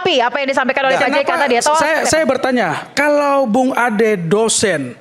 menanggapi apa yang disampaikan oleh Pak JK tadi atau saya bertanya, kalau Bung Ade dosen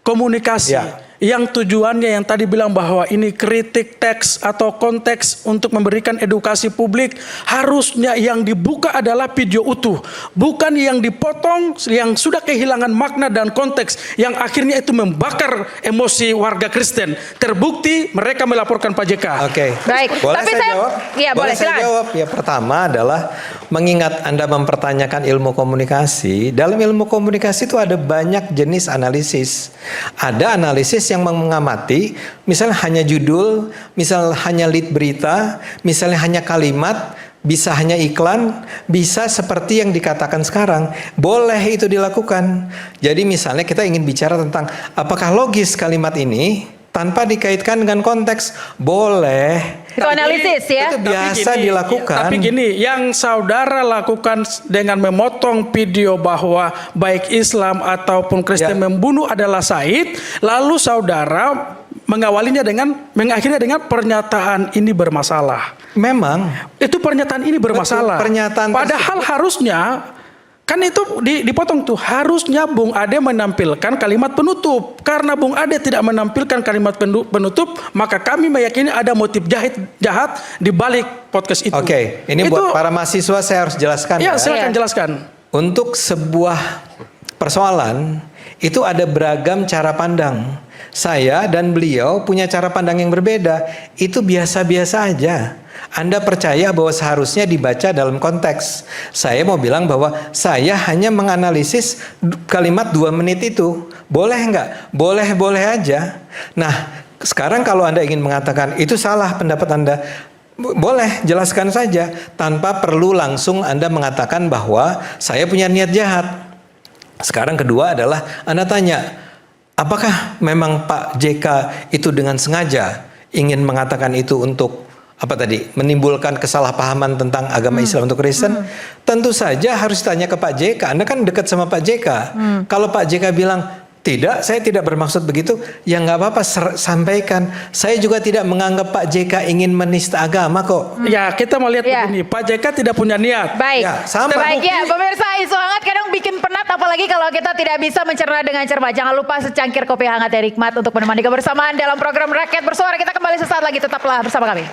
komunikasi yang tujuannya yang tadi bilang bahwa ini kritik teks atau konteks untuk memberikan edukasi publik, harusnya yang dibuka adalah video utuh, bukan yang dipotong yang sudah kehilangan makna dan konteks yang akhirnya itu membakar emosi warga Kristen. Terbukti mereka melaporkan Pak JK. Oke. Baik. Boleh Tapi saya jawab? Ya, boleh saya jawab. Ya, pertama adalah mengingat Anda mempertanyakan ilmu komunikasi. Dalam ilmu komunikasi itu ada banyak jenis analisis. Ada analisis yang mengamati, misalnya hanya judul, misalnya hanya lead berita, misalnya hanya kalimat, bisa hanya iklan, bisa seperti yang dikatakan sekarang. Boleh itu dilakukan. Jadi misalnya kita ingin bicara tentang apakah logis kalimat ini tanpa dikaitkan dengan konteks, boleh. Itu analisis ya. Itu biasa dilakukan. Tapi gini, yang saudara lakukan dengan memotong video bahwa baik Islam ataupun Kristen membunuh adalah Said, lalu saudara mengawalinya mengakhirinya dengan pernyataan ini bermasalah. Memang itu pernyataan ini bermasalah. Betul, pernyataan padahal harusnya kan itu dipotong tuh, harusnya Bung Ade menampilkan kalimat penutup. Karena Bung Ade tidak menampilkan kalimat penutup, maka kami meyakini ada motif jahat di balik podcast itu. Oke, ini buat para mahasiswa saya harus jelaskan. Ya, silakan jelaskan. Untuk sebuah persoalan itu ada beragam cara pandang. Saya dan beliau punya cara pandang yang berbeda. Itu biasa-biasa aja. Anda percaya bahwa seharusnya dibaca dalam konteks. Saya mau bilang bahwa saya hanya menganalisis kalimat 2 menit itu. Boleh nggak? Boleh-boleh aja. Nah, sekarang kalau Anda ingin mengatakan itu salah pendapat Anda, boleh, jelaskan saja. Tanpa perlu langsung Anda mengatakan bahwa saya punya niat jahat. Sekarang kedua adalah Anda tanya, apakah memang Pak JK itu dengan sengaja ingin mengatakan itu untuk apa tadi, menimbulkan kesalahpahaman tentang agama Islam untuk Kristen? Tentu saja harus tanya ke Pak JK. Anda kan dekat sama Pak JK. Kalau Pak JK bilang, tidak, saya tidak bermaksud begitu, ya nggak apa-apa, sampaikan. Saya juga tidak menganggap Pak JK ingin menista agama kok. Ya, kita mau lihat begini, Pak JK tidak punya niat. Baik, Ya, sama. baik ya, pemirsa, isu hangat kadang bikin penat, apalagi kalau kita tidak bisa mencerna dengan cermat. Jangan lupa secangkir kopi hangat dari Hikmat untuk menemani kebersamaan dalam program Rakyat Bersuara. Kita kembali sesaat lagi, tetaplah bersama kami.